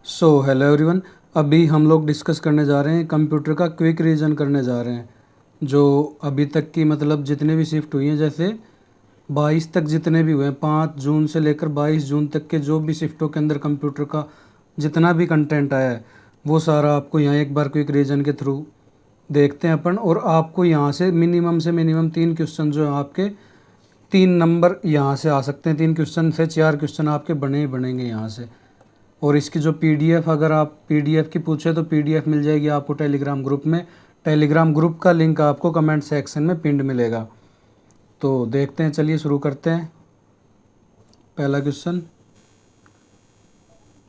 Hello everyone. अभी हम लोग डिस्कस करने जा रहे हैं, कंप्यूटर का क्विक रिवीजन करने जा रहे हैं। जो अभी तक की मतलब जितने भी शिफ्ट हुई हैं, जैसे 22 तक जितने भी हुए हैं, 5 जून से लेकर 22 जून तक के जो भी शिफ्टों के अंदर कंप्यूटर का जितना भी कंटेंट आया है, वो सारा आपको यहाँ एक बार क्विक रिवीजन के थ्रू देखते हैं अपन। और आपको यहाँ से मिनिमम 3 क्वेश्चन जो है आपके 3 नंबर यहाँ से आ सकते हैं। 3 क्वेश्चन से 4 क्वेश्चन आपके बने ही बनेंगे यहाँ से। और इसकी जो पीडीएफ, अगर आप पीडीएफ की पूछे तो पीडीएफ मिल जाएगी आपको टेलीग्राम ग्रुप में। टेलीग्राम ग्रुप का लिंक आपको कमेंट सेक्शन में पिंड मिलेगा। तो देखते हैं, चलिए शुरू करते हैं। पहला question,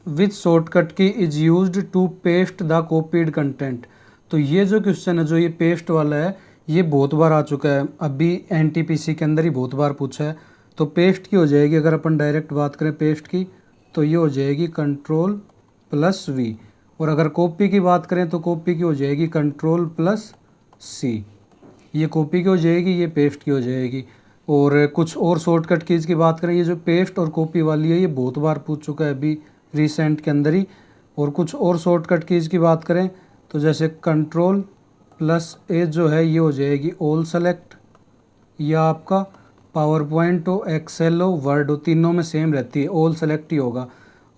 which shortcut key is used to paste the copied content. तो ये जो क्वेश्चन है, जो ये पेस्ट वाला है, ये बहुत बार आ चुका है। अभी एनटीपीसी के अंदर ही बहुत बार पूछा है। तो पेस्ट की हो जाएगी, अगर अपन डायरेक्ट बात करें पेस्ट की, तो ये हो जाएगी Ctrl+V। और अगर कॉपी की बात करें तो कॉपी की हो जाएगी Ctrl+C। ये कॉपी की हो जाएगी, ये पेस्ट की हो जाएगी। और कुछ और शॉर्टकट कीज़ की बात करें, ये जो पेस्ट और कॉपी वाली है, ये बहुत बार पूछ चुका है अभी रिसेंट के अंदर ही। और कुछ और शॉर्टकट कीज़ की बात करें तो जैसे Ctrl+A जो है, ये हो जाएगी ऑल सेलेक्ट, या आपका पावर पॉइंट हो, एक्सेल हो, वर्ड हो, तीनों में सेम रहती है, ऑल सेलेक्ट ही होगा।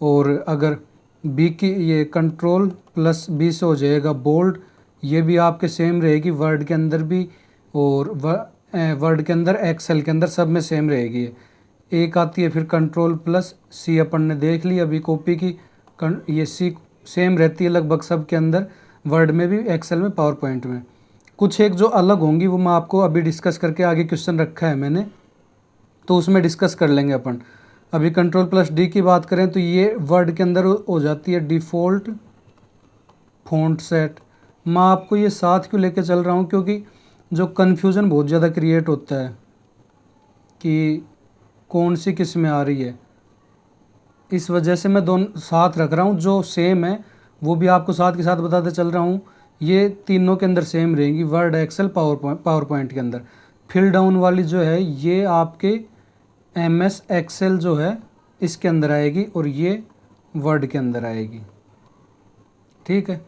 और अगर बी की, ये Ctrl+B से हो जाएगा बोल्ड, ये भी आपके सेम रहेगी वर्ड के अंदर भी, और वर्ड के अंदर, एक्सेल के अंदर, सब में सेम रहेगी। एक आती है फिर Ctrl+C, अपन ने देख ली अभी कॉपी की। ये सी सेम रहती है लगभग सब के अंदर, वर्ड में भी, एक्सेल में, पावर पॉइंट में। कुछ एक जो अलग होंगी वो मैं आपको अभी डिस्कस करके, आगे क्वेश्चन रखा है मैंने, तो उसमें डिस्कस कर लेंगे अपन। अभी Ctrl+D की बात करें तो ये वर्ड के अंदर हो जाती है डिफ़ॉल्ट फ़ॉन्ट सेट। मैं आपको ये साथ क्यों लेके चल रहा हूँ, क्योंकि जो कन्फ्यूज़न बहुत ज़्यादा क्रिएट होता है कि कौन सी किस में आ रही है, इस वजह से मैं दोनों साथ रख रहा हूँ। जो सेम है वो भी आपको साथ के साथ बताते चल रहा हूँ। ये तीनों के अंदर सेम रहेंगी, वर्ड, एक्सेल, पावर पॉइंट के अंदर। फिल डाउन वाली जो है, ये आपके MS एक्सेल जो है इसके अंदर आएगी, और ये वर्ड के अंदर आएगी। ठीक है,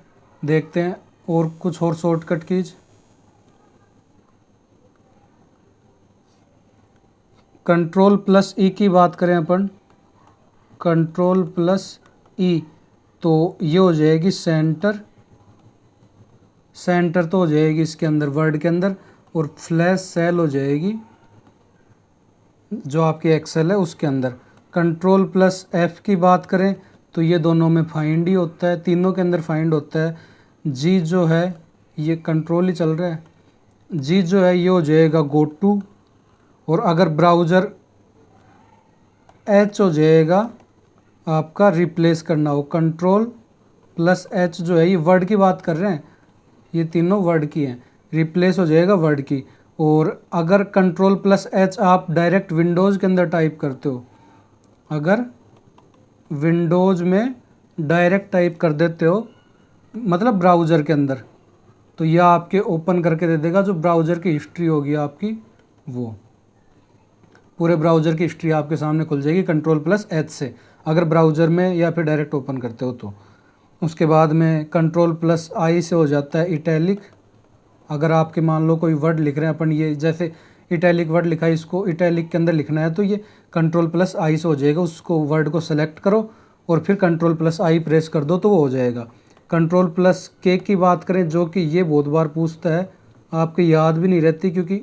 देखते हैं और कुछ और शॉर्टकट कीज। Ctrl+E की बात करें अपन, Ctrl+E, तो ये हो जाएगी सेंटर। सेंटर तो हो जाएगी इसके अंदर, वर्ड के अंदर। और फ्लैश सेल हो जाएगी जो आपकी एक्सेल है उसके अंदर। Ctrl+F की बात करें तो ये दोनों में फाइंड ही होता है, तीनों के अंदर फाइंड होता है। जी जो है, ये कंट्रोल ही चल रहा है, जी जो है ये हो जाएगा गो टू। और अगर ब्राउज़र, H हो जाएगा आपका रिप्लेस करना हो। Ctrl+H जो है, ये वर्ड की बात कर रहे हैं, ये तीनों वर्ड की हैं, रिप्लेस हो जाएगा वर्ड की। और अगर Ctrl+H आप डायरेक्ट विंडोज़ के अंदर टाइप करते हो, अगर विंडोज़ में डायरेक्ट टाइप कर देते हो, मतलब ब्राउज़र के अंदर, तो यह आपके ओपन करके दे देगा जो ब्राउज़र की हिस्ट्री होगी आपकी, वो पूरे ब्राउज़र की हिस्ट्री आपके सामने खुल जाएगी Ctrl+H से, अगर ब्राउज़र में या फिर डायरेक्ट ओपन करते हो तो। उसके बाद में Ctrl+I से हो जाता है इटैलिक। अगर आपके मान लो कोई वर्ड लिख रहे हैं अपन, ये जैसे इटैलिक वर्ड लिखा है, इसको इटैलिक के अंदर लिखना है, तो ये Ctrl+I से हो जाएगा। उसको, वर्ड को सेलेक्ट करो और फिर Ctrl+I प्रेस कर दो तो वो हो जाएगा। Ctrl+K की बात करें, जो कि ये बहुत बार पूछता है, आपकी याद भी नहीं रहती क्योंकि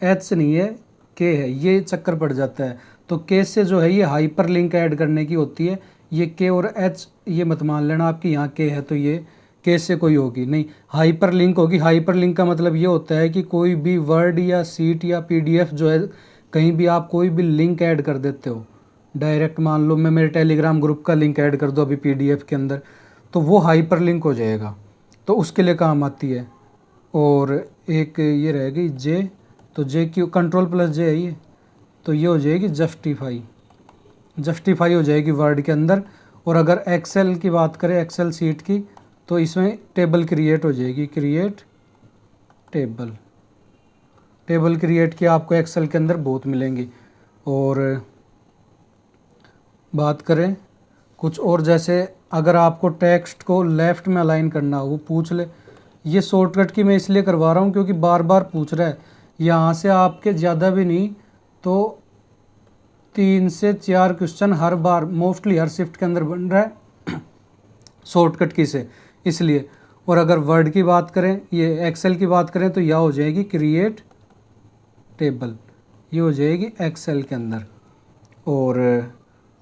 H नहीं है, K है, ये चक्कर पड़ जाता है। तो K से जो है ये हाइपर लिंक ऐड करने की होती है। ये K और H ये मत मान लेना आपकी यहाँ K है तो ये K से कोई होगी नहीं, हाइपर लिंक होगी। हाइपर लिंक का मतलब ये होता है कि कोई भी वर्ड या सीट या PDF जो है, कहीं भी आप कोई भी लिंक ऐड कर देते हो डायरेक्ट, मान लो मैं मेरे टेलीग्राम ग्रुप का लिंक ऐड कर दूँ अभी PDF के अंदर, तो वो हाइपर लिंक हो जाएगा, तो उसके लिए काम आती है। और एक ये रहेगी J, तो J की Ctrl+J है ये, तो ये हो जाएगी जस्टिफाई। जस्टिफाई हो जाएगी वर्ड के अंदर। और अगर एक्सेल की बात करें, एक्सेल सीट की, तो इसमें टेबल क्रिएट हो जाएगी, क्रिएट टेबल। टेबल क्रिएट की आपको एक्सेल के अंदर बहुत मिलेंगी। और बात करें कुछ और जैसे अगर आपको टेक्स्ट को लेफ़्ट में अलाइन करना हो वो पूछ ले। ये शॉर्टकट की मैं इसलिए करवा रहा हूँ क्योंकि बार बार पूछ रहा है। यहाँ से आपके ज़्यादा भी नहीं तो 3 से 4 क्वेश्चन हर बार मोस्टली हर शिफ्ट के अंदर बन रहा है शॉर्टकट की से, इसलिए। और अगर वर्ड की बात करें, ये एक्सेल की बात करें तो यह हो जाएगी क्रिएट टेबल, ये हो जाएगी एक्सेल के अंदर। और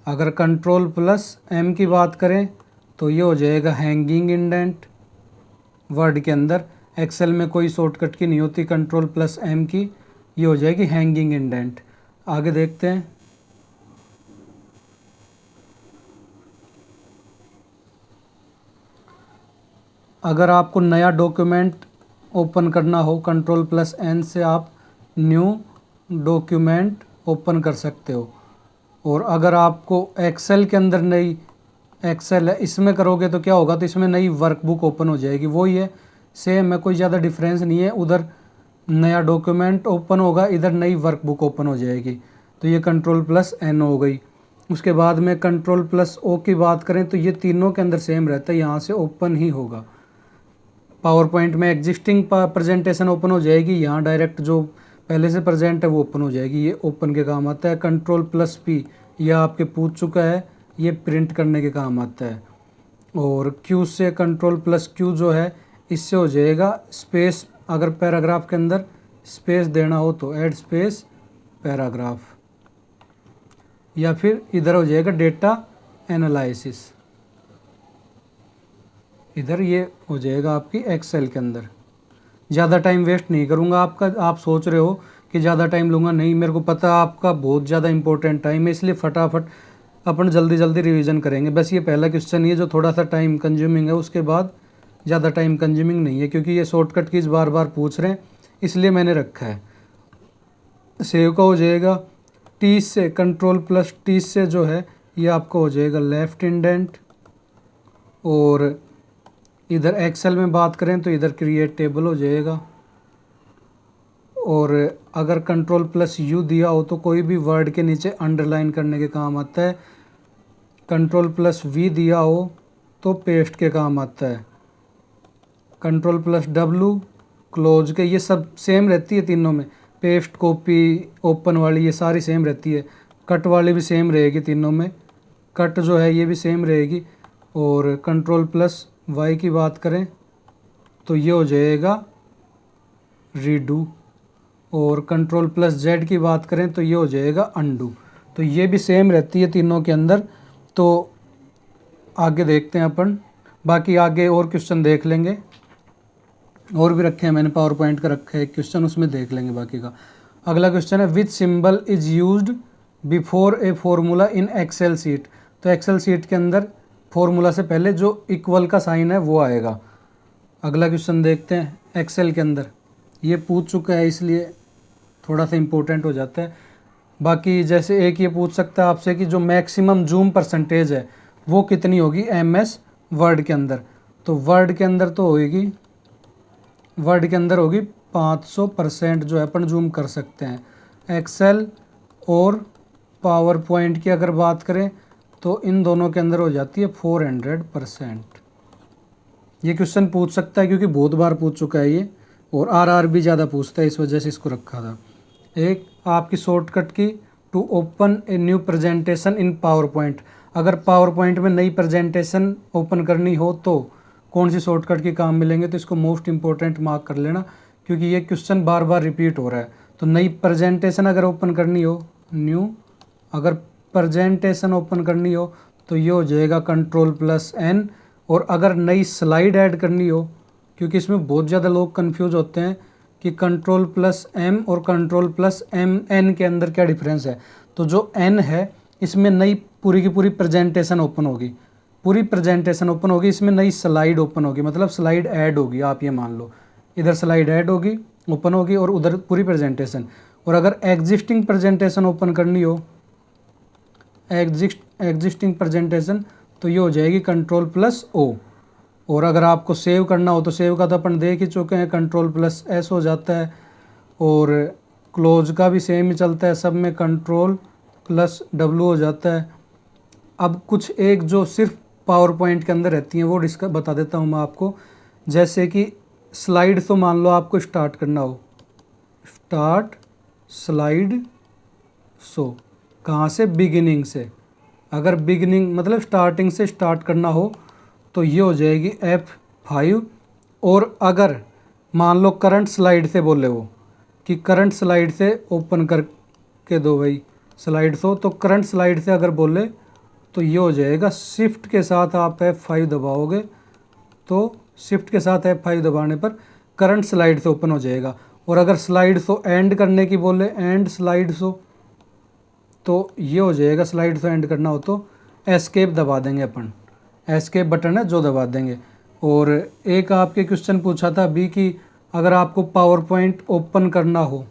अगर कंट्रोल प्लस एम की बात करें तो ये हो जाएगा हैंगिंग इंडेंट वर्ड के अंदर। एक्सेल में कोई शॉर्टकट की नहीं होती कंट्रोल प्लस एम की, ये हो जाएगी हैंगिंग इंडेंट। आगे देखते हैं। अगर आपको नया डॉक्यूमेंट ओपन करना हो कंट्रोल प्लस एन से आप न्यू डॉक्यूमेंट ओपन कर सकते हो। और अगर आपको एक्सेल के अंदर नई एक्सेल है इसमें करोगे तो क्या होगा, तो इसमें नई वर्कबुक ओपन हो जाएगी। वही है, सेम है, कोई ज़्यादा डिफरेंस नहीं है। उधर नया डॉक्यूमेंट ओपन होगा, इधर नई वर्कबुक ओपन हो जाएगी। तो ये कंट्रोल प्लस एन हो गई। उसके बाद में कंट्रोल प्लस ओ की बात करें तो ये तीनों के अंदर सेम रहता है, यहाँ से ओपन ही होगा। पावर पॉइंट में एग्जिस्टिंग प्रेजेंटेशन ओपन हो जाएगी, यहाँ डायरेक्ट जो पहले से प्रेजेंट है वो ओपन हो जाएगी, ये ओपन के काम आता है। कंट्रोल प्लस पी यह आपके पूछ चुका है, ये प्रिंट करने के काम आता है। और क्यू से कंट्रोल प्लस क्यू जो है इससे हो जाएगा स्पेस, अगर पैराग्राफ के अंदर स्पेस देना हो तो ऐड स्पेस पैराग्राफ, या फिर इधर हो जाएगा डेटा एनालिसिस, इधर ये हो जाएगा आपकी एक्सेल के अंदर। ज़्यादा टाइम वेस्ट नहीं करूँगा आपका। आप सोच रहे हो कि ज़्यादा टाइम लूँगा, नहीं, मेरे को पता है आपका बहुत ज़्यादा इंपॉर्टेंट टाइम है, इसलिए फटाफट अपन जल्दी जल्दी रिवीजन करेंगे। बस ये पहला क्वेश्चन ये जो थोड़ा सा टाइम कंज्यूमिंग है, उसके बाद ज़्यादा टाइम कंज्यूमिंग नहीं है, क्योंकि ये शॉर्टकट कीज बार बार पूछ रहे हैं इसलिए मैंने रखा है। सेव का हो जाएगा टी से, कंट्रोल प्लस टी से जो है ये आपको हो जाएगा लेफ़्ट इंडेंट। और इधर एक्सेल में बात करें तो इधर क्रिएट टेबल हो जाएगा। और अगर कंट्रोल प्लस यू दिया हो तो कोई भी वर्ड के नीचे अंडरलाइन करने के काम आता है। कंट्रोल प्लस वी दिया हो तो पेस्ट के काम आता है। कंट्रोल प्लस डब्लू क्लोज के, ये सब सेम रहती है तीनों में। पेस्ट, कॉपी, ओपन वाली ये सारी सेम रहती है। कट वाली भी सेम रहेगी तीनों में, कट जो है ये भी सेम रहेगी। और कंट्रोल प्लस वाई की बात करें तो ये हो जाएगा रीडू। और कंट्रोल प्लस जेड की बात करें तो ये हो जाएगा अंडू। तो ये भी सेम रहती है तीनों के अंदर। तो आगे देखते हैं अपन, बाकी आगे और क्वेश्चन देख लेंगे, और भी रखे हैं मैंने, पावर पॉइंट का रखा है एक क्वेश्चन, उसमें देख लेंगे बाकी का। अगला क्वेश्चन है which symbol is used before a formula in excel sheet. तो एक्सेल सीट के अंदर फॉर्मूला से पहले जो इक्वल का साइन है वो आएगा। अगला क्वेश्चन देखते हैं एक्सेल के अंदर, ये पूछ चुका है इसलिए थोड़ा सा इम्पोर्टेंट हो जाता है। बाकी जैसे एक ये पूछ सकता है आपसे कि जो मैक्सिमम जूम परसेंटेज है वो कितनी होगी एमएस वर्ड के अंदर। तो वर्ड के अंदर तो होगी, वर्ड के अंदर होगी 500% जो है अपन जूम कर सकते हैं। एक्सेल और पावर पॉइंट की अगर बात करें तो इन दोनों के अंदर हो जाती है 400%। ये क्वेश्चन पूछ सकता है क्योंकि बहुत बार पूछ चुका है ये, और आरआर भी ज़्यादा पूछता है, इस वजह से इसको रखा था। एक आपकी shortcut key to open a new presentation in power point. अगर पावर पॉइंट में नई प्रेजेंटेशन ओपन करनी हो तो कौन सी शॉर्टकट की काम मिलेंगे, तो इसको मोस्ट इंपॉर्टेंट मार्क कर लेना क्योंकि ये क्वेश्चन बार बार रिपीट हो रहा है। तो नई प्रेजेंटेशन अगर ओपन करनी हो, न्यू अगर प्रेजेंटेशन ओपन करनी हो तो ये हो जाएगा कंट्रोल प्लस एन। और अगर नई स्लाइड ऐड करनी हो, क्योंकि इसमें बहुत ज़्यादा लोग कंफ्यूज होते हैं कि कंट्रोल प्लस एम और कंट्रोल प्लस एम एन के अंदर क्या डिफरेंस है। तो जो एन है इसमें नई पूरी की पूरी प्रेजेंटेशन ओपन होगी, पूरी प्रेजेंटेशन ओपन होगी, इसमें नई स्लाइड ओपन होगी, मतलब स्लाइड ऐड होगी। आप ये मान लो इधर स्लाइड ऐड होगी, ओपन होगी, और उधर पूरी प्रेजेंटेशन। और अगर एग्जिस्टिंग प्रेजेंटेशन ओपन करनी हो, एग्जिस्टिंग प्रेजेंटेशन, तो ये हो जाएगी कंट्रोल प्लस ओ। और अगर आपको सेव करना हो तो सेव का तो अपन देख ही चुके हैं, कंट्रोल प्लस एस हो जाता है। और क्लोज का भी सेम ही चलता है, सब में कंट्रोल प्लस डब्लू हो जाता है। अब कुछ एक जो सिर्फ पावर पॉइंट के अंदर रहती हैं वो डिस्कस बता देता हूँ मैं आपको। जैसे कि स्लाइड, तो मान लो आपको स्टार्ट करना हो, स्टार्ट स्लाइड शो, कहाँ से, बिगिनिंग से। अगर बिगिनिंग मतलब स्टार्टिंग से स्टार्ट करना हो तो ये हो जाएगी F5। और अगर मान लो करंट स्लाइड से बोले वो कि करंट स्लाइड से ओपन करके दो भाई स्लाइड शो, तो करंट स्लाइड से अगर बोले तो ये हो जाएगा शिफ्ट के साथ आप F5 दबाओगे तो शिफ्ट के साथ F5 दबाने पर करंट स्लाइड से ओपन हो जाएगा। और अगर स्लाइड शो एंड करने की बोले, एंड स्लाइड शो, तो ये हो जाएगा स्लाइड शो एंड करना हो तो एस्केप दबा देंगे अपन, एस्केप बटन है जो दबा देंगे। और एक आपके क्वेश्चन पूछा था अभी कि अगर आपको पावर पॉइंट ओपन करना हो,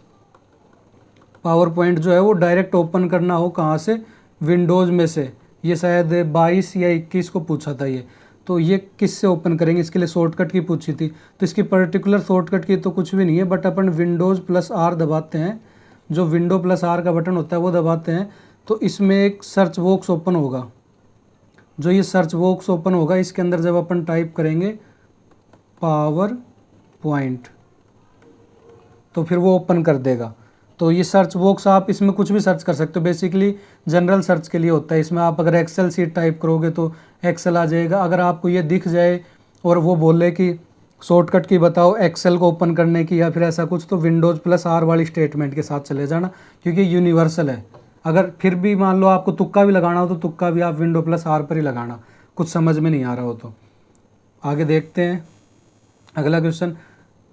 पावर पॉइंट जो है वो डायरेक्ट ओपन करना हो कहाँ से, विंडोज़ में से, ये शायद 22 या 21 को पूछा था ये। तो ये किस से ओपन करेंगे, इसके लिए शॉर्टकट की पूछी थी। तो इसकी पर्टिकुलर शॉर्टकट की तो कुछ भी नहीं है, बट अपन विंडोज़ प्लस आर दबाते हैं, जो विंडो प्लस आर का बटन होता है वो दबाते हैं, तो इसमें एक सर्च बॉक्स ओपन होगा। जो ये सर्च बॉक्स ओपन होगा इसके अंदर जब अपन टाइप करेंगे पावर पॉइंट तो फिर वो ओपन कर देगा। तो ये सर्च बॉक्स आप इसमें कुछ भी सर्च कर सकते हो, बेसिकली जनरल सर्च के लिए होता है। इसमें आप अगर एक्सेल सीट टाइप करोगे तो एक्सेल आ जाएगा। अगर आपको ये दिख जाए और वो बोले कि शॉर्टकट की बताओ एक्सेल को ओपन करने की या फिर ऐसा कुछ, तो विंडोज़ प्लस आर वाली स्टेटमेंट के साथ चले जाना, क्योंकि यूनिवर्सल है। अगर फिर भी मान लो आपको तुक्का भी लगाना हो तो तुक्का भी आप विंडो प्लस आर पर ही लगाना, कुछ समझ में नहीं आ रहा हो तो। आगे देखते हैं अगला क्वेश्चन,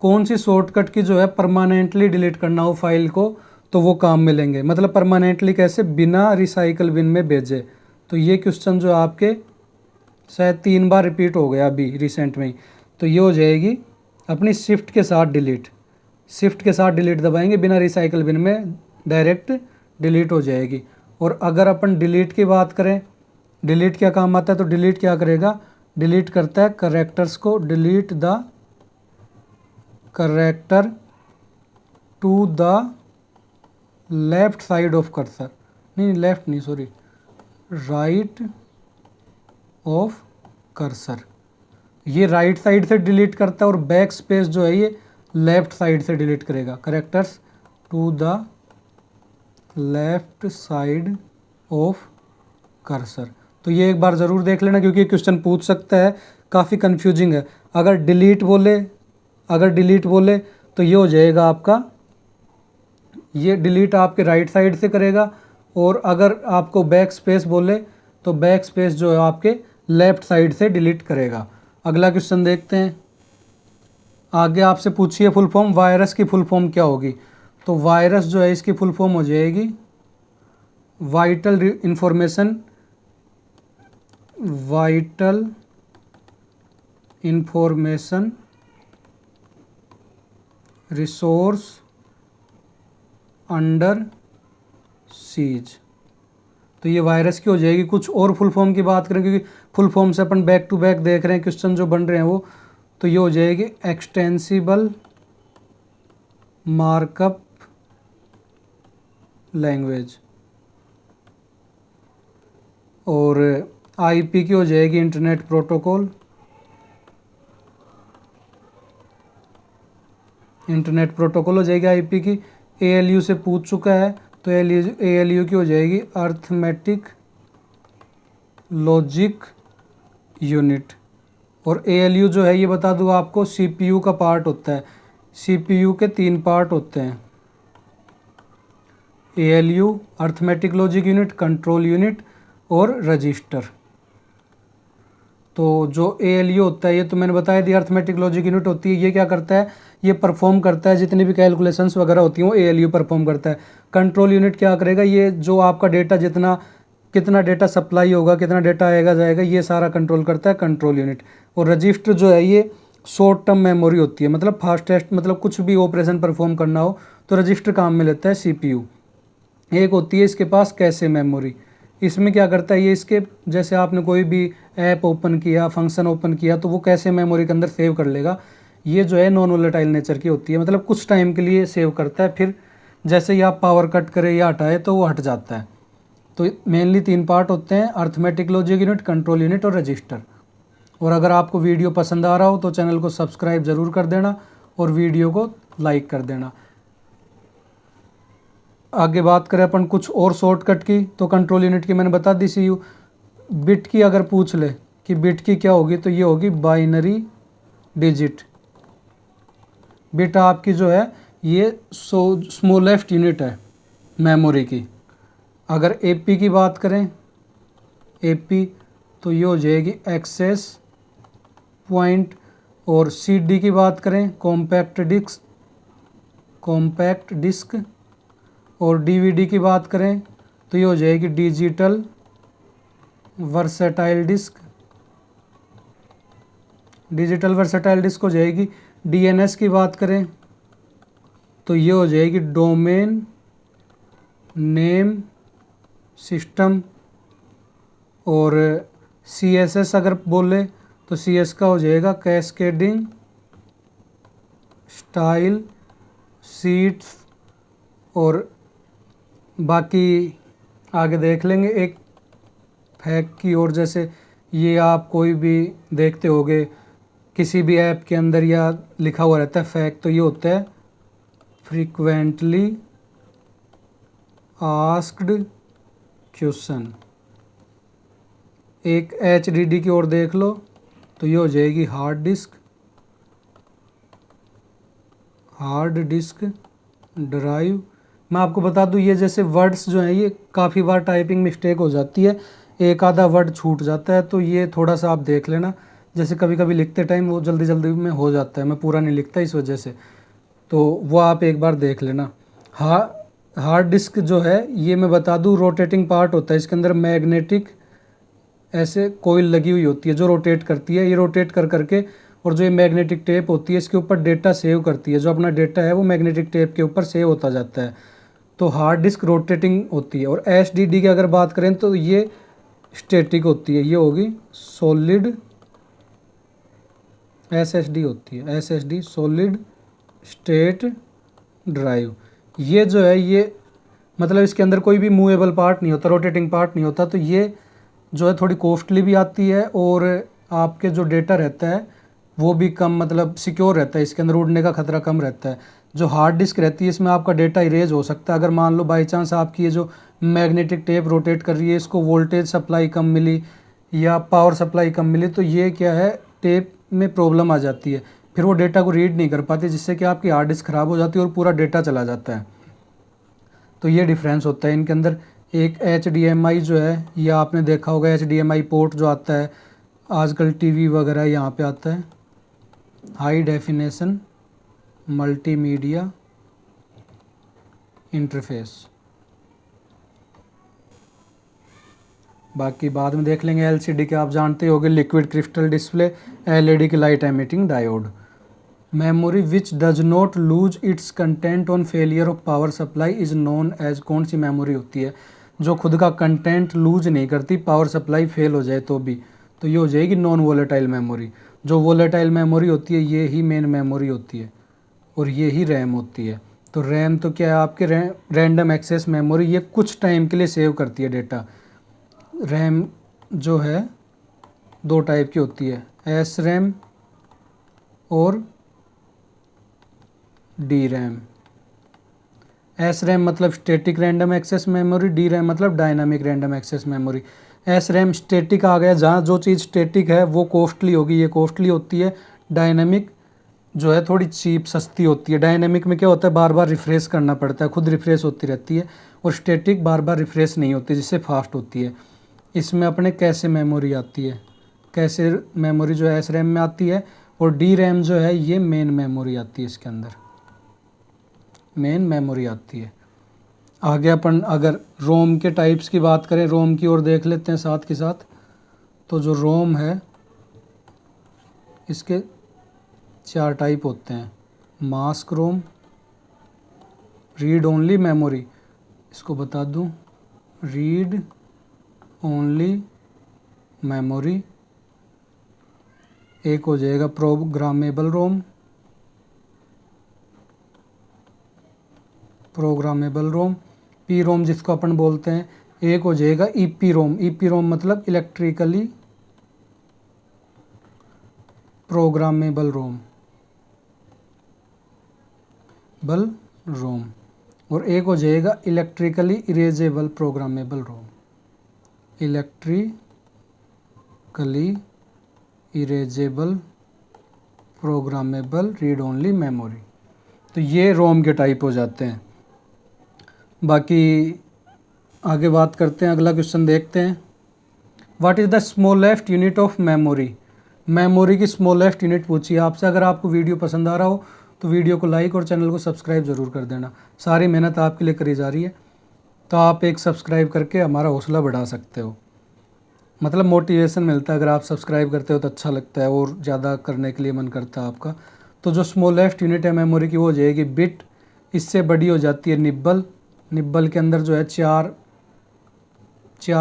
कौन सी शॉर्टकट की जो है परमानेंटली डिलीट करना हो फाइल को तो वो काम मिलेंगे। मतलब परमानेंटली कैसे, बिना रिसाइकल बिन में भेजे। तो ये क्वेश्चन जो आपके शायद 3 बार रिपीट हो गया अभी रिसेंट में ही। तो ये हो जाएगी अपनी शिफ्ट के साथ डिलीट, शिफ्ट के साथ डिलीट दबाएंगे, बिना रिसाइकल बिन में डायरेक्ट डिलीट हो जाएगी। और अगर अपन डिलीट की बात करें, डिलीट क्या काम आता है, तो डिलीट क्या करेगा, डिलीट करता है करेक्टर्स को, delete the character to the left side of cursor, नहीं लेफ्ट नहीं सॉरी, राइट ऑफ कर्सर। ये राइट साइड से डिलीट करता है और बैक स्पेस जो है ये लेफ्ट साइड से डिलीट करेगा, characters to the left side of cursor. तो ये एक बार ज़रूर देख लेना क्योंकि ये क्वेश्चन पूछ सकता है, काफ़ी कंफ्यूजिंग है। अगर डिलीट बोले तो ये हो जाएगा आपका, ये डिलीट आपके राइट साइड से करेगा। और अगर आपको बैक स्पेस बोले तो बैक स्पेस जो है आपके लेफ्ट साइड से डिलीट करेगा। अगला क्वेश्चन देखते हैं, आगे आपसे पूछिए फुल फॉर्म, वायरस की फुल फॉर्म क्या होगी। तो वायरस जो है इसकी फुल फॉर्म हो जाएगी vital information, vital information resource under seize. तो ये वायरस की हो जाएगी। कुछ और फुल फॉर्म की बात करें क्योंकि फुल फॉर्म से अपन बैक टू बैक देख रहे हैं क्वेश्चन जो बन रहे हैं वो, तो ये हो जाएगी एक्सटेंसिबल मार्कअप लैंग्वेज। और आईपी की हो जाएगी इंटरनेट प्रोटोकॉल, इंटरनेट प्रोटोकॉल हो जाएगी आईपी की। एएलयू से पूछ चुका है तो एएलयू की हो जाएगी अर्थमेटिक लॉजिक यूनिट। और एएलयू जो है ये बता दूँ आपको सीपीयू का पार्ट होता है, सीपीयू के 3 पार्ट होते हैं, ALU arithmetic logic unit, control unit और रजिस्टर। तो जो एएलयू होता है ये तो मैंने बताया दिया, अर्थमेटिक लॉजिक यूनिट होती है, ये क्या करता है, ये परफॉर्म करता है जितनी भी कैलकुलेशंस वगैरह होती हैं वो एएलयू परफॉर्म करता है। कंट्रोल यूनिट क्या करेगा, ये जो आपका डेटा कितना डेटा सप्लाई होगा, कितना डेटा आएगा जाएगा, ये सारा कंट्रोल करता है कंट्रोल यूनिट। और रजिस्टर जो है ये शॉर्ट टर्म मेमोरी होती है, मतलब फास्टेस्ट, मतलब कुछ भी ऑपरेशन परफॉर्म करना हो तो रजिस्टर काम में लेता है सीपीयू। एक होती है इसके पास कैशे मेमोरी, इसमें क्या करता है ये, इसके जैसे आपने कोई भी ऐप ओपन किया, फंक्शन ओपन किया तो वो कैशे मेमोरी के अंदर सेव कर लेगा। ये जो है नॉन वोलेटाइल नेचर की होती है, मतलब कुछ टाइम के लिए सेव करता है, फिर जैसे ही आप पावर कट करें या हटाए तो वो हट जाता है। तो मेनली 3 पार्ट होते हैं, arithmetic logic unit, control unit और रजिस्टर। और अगर आपको वीडियो पसंद आ रहा हो तो चैनल को सब्सक्राइब ज़रूर कर देना और वीडियो को लाइक कर देना। आगे बात करें अपन कुछ और शॉर्टकट की, तो कंट्रोल यूनिट की मैंने बता दी CU। बिट की अगर पूछ ले कि बिट की क्या होगी, तो ये होगी बाइनरी डिजिट। बिट आपकी जो है ये स्मॉलेस्ट यूनिट है मेमोरी की। अगर AP की बात करें, AP तो ये हो जाएगी एक्सेस पॉइंट। और CD की बात करें, कॉम्पैक्ट डिस्क। और DVD की बात करें तो ये हो जाएगी digital versatile disk. Digital versatile disk हो जाएगी। DNS की बात करें तो ये हो जाएगी डोमेन नेम सिस्टम। और CSS अगर बोले तो CS का हो जाएगा कैस्केडिंग स्टाइल सीट्स। और बाकी आगे देख लेंगे एक फैक्ट की ओर। जैसे ये आप कोई भी देखते होगे किसी भी ऐप के अंदर या लिखा हुआ रहता है फैक्ट, तो ये होता है फ्रीक्वेंटली आस्क्ड क्वेश्चन। एक HDD की ओर देख लो तो ये हो जाएगी हार्ड डिस्क ड्राइव। मैं आपको बता दूं ये जैसे वर्ड्स जो हैं ये काफ़ी बार टाइपिंग मिस्टेक हो जाती है, एक आधा वर्ड छूट जाता है, तो ये थोड़ा सा आप देख लेना। जैसे कभी कभी लिखते टाइम वो जल्दी जल्दी में हो जाता है, मैं पूरा नहीं लिखता इस वजह से, तो वो आप एक बार देख लेना। हार्ड डिस्क जो है ये मैं बता दूं रोटेटिंग पार्ट होता है, इसके अंदर मैग्नेटिक ऐसे कोयल लगी हुई होती है जो रोटेट करती है। ये रोटेट कर करके, और जो ये मैग्नेटिक टेप होती है इसके ऊपर डेटा सेव करती है। जो अपना डेटा है वो मैग्नेटिक टेप के ऊपर सेव होता जाता है। तो हार्ड डिस्क रोटेटिंग होती है। और HDD की अगर बात करें तो ये स्टैटिक होती है, ये होगी सॉलिड SSD होती है, SSD सॉलिड स्टेट ड्राइव। ये जो है ये मतलब इसके अंदर कोई भी मूवेबल पार्ट नहीं होता, रोटेटिंग पार्ट नहीं होता, तो ये जो है थोड़ी कॉस्टली भी आती है और आपके जो डेटा रहता है वो भी कम मतलब सिक्योर रहता है, इसके अंदर उड़ने का खतरा कम रहता है। जो हार्ड डिस्क रहती है इसमें आपका डेटा इरेज हो सकता है। अगर मान लो बाई चांस आपकी ये जो मैग्नेटिक टेप रोटेट कर रही है इसको वोल्टेज सप्लाई कम मिली या पावर सप्लाई कम मिली, तो ये क्या है टेप में प्रॉब्लम आ जाती है, फिर वो डेटा को रीड नहीं कर पाती, जिससे कि आपकी हार्ड डिस्क ख़राब हो जाती है और पूरा डेटा चला जाता है। तो ये डिफरेंस होता है इनके अंदर। एक HDMI जो है ये आपने देखा होगा, HDMI पोर्ट जो आता है आजकल TV वगैरह यहाँ पे आता है, हाई डेफिनेशन मल्टीमीडिया इंटरफेस। बाकी बाद में देख लेंगे। LCD के आप जानते होंगे, लिक्विड क्रिस्टल डिस्प्ले, LED की light emitting diode. Memory which does not lose its content on failure of power supply is known as. कौन सी मेमोरी होती है जो खुद का कंटेंट लूज नहीं करती पावर सप्लाई फेल हो जाए तो भी, तो ये हो जाएगी नॉन वोलेटाइल मेमोरी। जो वोलेटाइल मेमोरी होती है ये ही मेन मेमोरी होती है और ये ही रैम होती है। तो रैम तो क्या है आपके रैंडम एक्सेस मेमोरी, ये कुछ टाइम के लिए सेव करती है डेटा। रैम जो है 2 टाइप की होती है, SRAM और DRAM। SRAM मतलब static random access memory, DRAM मतलब dynamic random access memory. SRAM static आ गया, जहाँ जो चीज़ स्टैटिक है वो कॉस्टली होगी, ये कॉस्टली होती है। डायनामिक जो है थोड़ी चीप सस्ती होती है। डायनामिक में क्या होता है बार बार रिफ्रेश करना पड़ता है, खुद रिफ्रेश होती रहती है, और स्टैटिक बार बार रिफ्रेश नहीं होती जिससे फास्ट होती है। इसमें अपने कैसे मेमोरी आती है, कैसे मेमोरी जो है SRAM में आती है, और DRAM जो है ये मेन मेमोरी आती है, इसके अंदर मेन मेमोरी आती है। आगे अपन अगर रोम के टाइप्स की बात करें, रोम की ओर देख लेते हैं साथ के साथ। तो जो रोम है इसके 4 टाइप होते हैं, मास्क रोम, रीड ओनली मेमोरी, इसको बता दूं रीड ओनली मेमोरी। एक हो जाएगा प्रोग्रामेबल रोम, प्रोग्रामेबल रोम, पी रोम जिसको अपन बोलते हैं, एक हो जाएगा ईपी रोम। ईपी रोम मतलब इलेक्ट्रिकली प्रोग्रामेबल रोम, रोम। और एक हो जाएगा इलेक्ट्रिकली इरेजेबल प्रोग्रामेबल रोम, electrically erasable programmable read only memory. तो ये रोम के टाइप हो जाते हैं। बाकी आगे बात करते हैं, अगला क्वेश्चन देखते हैं। What is the smallest unit of memory. Memory की स्मॉलेस्ट यूनिट पूछी है आपसे। अगर आपको वीडियो पसंद आ रहा हो तो वीडियो को लाइक और चैनल को सब्सक्राइब ज़रूर कर देना। सारी मेहनत आपके लिए करी जा रही है, तो आप एक सब्सक्राइब करके हमारा हौसला बढ़ा सकते हो। मतलब मोटिवेशन मिलता है, अगर आप सब्सक्राइब करते हो तो अच्छा लगता है और ज़्यादा करने के लिए मन करता है आपका। तो जो स्मॉलेस्ट यूनिट है मेमोरी की वो हो जाएगी बिट। इससे बड़ी हो जाती है निब्बल। निब्बल के अंदर जो है चार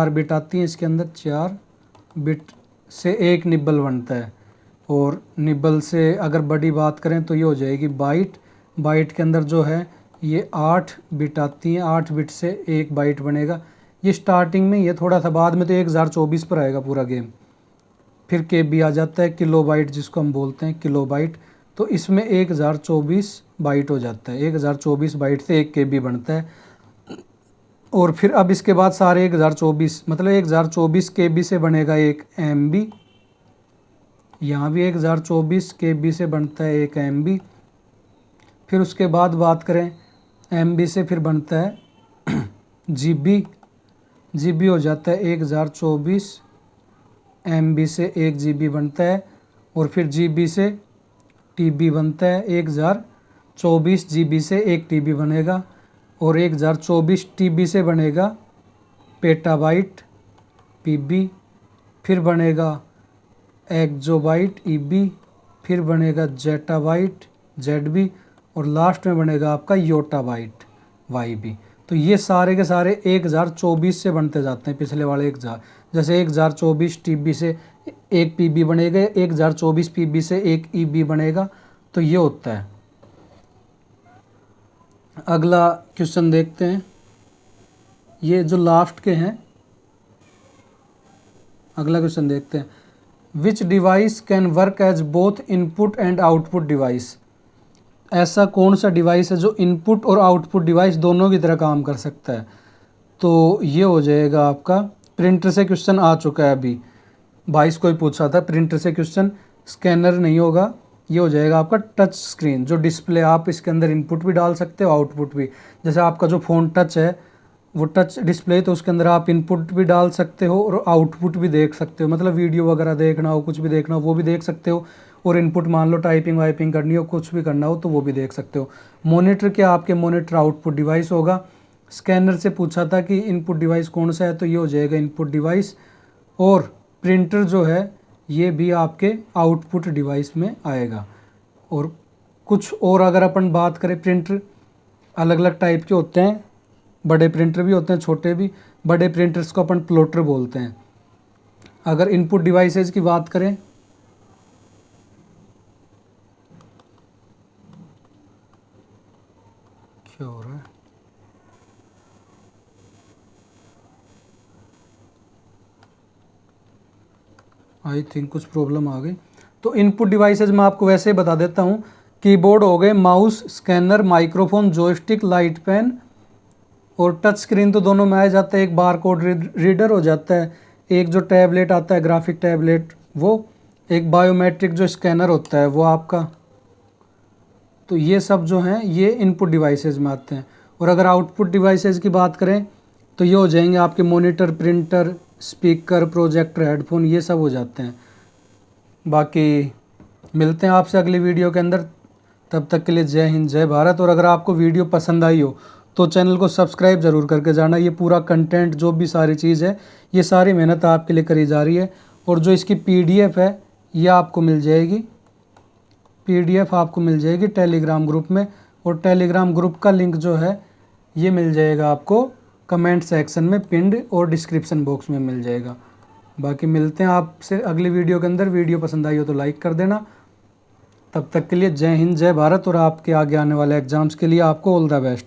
बिट आती हैं, इसके अंदर 4 बिट से एक निब्बल बनता है। और निब्बल से अगर बड़ी बात करें तो ये हो जाएगी बाइट। बाइट के अंदर जो है ये 8 बिट आती हैं, 8 बिट से एक बाइट बनेगा। ये स्टार्टिंग में, ये थोड़ा सा बाद में तो 1024 पर आएगा पूरा गेम। फिर KB आ जाता है, किलो बाइट जिसको हम बोलते हैं, किलो बाइट। तो इसमें 1024 बाइट हो जाता है। 1024 बाइट से एक KB बनता है। और फिर अब इसके बाद सारे 1024 मतलब 1024 KB से बनेगा एक MB। यहाँ भी 1024 KB से बनता है एक MB। फिर उसके बाद बात करें MB से, फिर बनता है GB। GB हो जाता है 1024 MB से एक GB बनता है। और फिर GB से TB बनता है, 1024 GB से एक TB बनेगा। और 1024 TB से बनेगा पेटाबाइट PB। फिर बनेगा एक्जोबाइट EB। फिर बनेगा जेटाबाइट ZB। और लास्ट में बनेगा आपका योटाबाइट YB। तो ये सारे के सारे 1024 से बनते जाते हैं, पिछले वाले 1000। जैसे 1024 TB से एक PB बनेगा, 1024 PB से एक EB बनेगा। तो ये होता है। अगला क्वेश्चन देखते हैं, ये जो लास्ट के हैं। अगला क्वेश्चन देखते हैं, which device can work as both input and output device. ऐसा कौन सा डिवाइस है जो इनपुट और आउटपुट डिवाइस दोनों की तरह काम कर सकता है। तो ये हो जाएगा आपका, प्रिंटर से क्वेश्चन आ चुका है अभी, 22 को ही पूछा था प्रिंटर से क्वेश्चन। स्कैनर नहीं होगा, ये हो जाएगा आपका टच स्क्रीन। जो डिस्प्ले, आप इसके अंदर इनपुट भी डाल सकते हो, आउटपुट भी। जैसे आपका जो फ़ोन टच है वो टच डिस्प्ले, तो उसके अंदर आप इनपुट भी डाल सकते हो और आउटपुट भी देख सकते हो। मतलब वीडियो वगैरह देखना हो, कुछ भी देखना हो वो भी देख सकते हो। और इनपुट मान लो टाइपिंग वाइपिंग करनी हो, कुछ भी करना हो तो वो भी देख सकते हो। मॉनिटर क्या, आपके मॉनिटर आउटपुट डिवाइस होगा। स्कैनर से पूछा था कि इनपुट डिवाइस कौन सा है, तो ये हो जाएगा इनपुट डिवाइस। और प्रिंटर जो है ये भी आपके आउटपुट डिवाइस में आएगा। और कुछ और अगर अपन बात करें, प्रिंटर अलग अलग टाइप के होते हैं, बड़े प्रिंटर भी होते हैं, छोटे भी। बड़े प्रिंटर्स को अपन प्लॉटर बोलते हैं। अगर इनपुट डिवाइसेस की बात करें, क्या हो रहा है, आई थिंक कुछ प्रॉब्लम आ गई। तो इनपुट डिवाइसेज मैं आपको वैसे ही बता देता हूँ। कीबोर्ड हो गए, mouse, scanner, microphone, joystick, light pen और टच स्क्रीन तो दोनों में आ जाता है। एक बारकोड रीडर हो जाता है, एक जो टैबलेट आता है ग्राफिक टैबलेट वो, एक बायोमेट्रिक जो स्कैनर होता है वो आपका। तो ये सब जो हैं ये इनपुट डिवाइसेज में आते हैं। और अगर आउटपुट डिवाइसेज की बात करें तो ये हो जाएंगे आपके monitor, printer, speaker, projector, headphone, ये सब हो जाते हैं। बाकी मिलते हैं आपसे अगली वीडियो के अंदर, तब तक के लिए जय हिंद, जय भारत। और अगर आपको वीडियो पसंद आई हो तो चैनल को सब्सक्राइब ज़रूर करके जाना। ये पूरा कंटेंट जो भी सारी चीज़ है ये सारी मेहनत आपके लिए करी जा रही है। और जो इसकी PDF है ये आपको मिल जाएगी, PDF आपको मिल जाएगी टेलीग्राम ग्रुप में। और टेलीग्राम ग्रुप का लिंक जो है ये मिल जाएगा आपको कमेंट सेक्शन में पिंड, और डिस्क्रिप्शन बॉक्स में मिल जाएगा। बाकी मिलते हैं आपसे अगली वीडियो के अंदर। वीडियो पसंद आई हो तो लाइक कर देना। तब तक के लिए जय हिंद, जय भारत। और आपके आगे आने वाले एग्ज़ाम्स के लिए आपको ऑल द बेस्ट।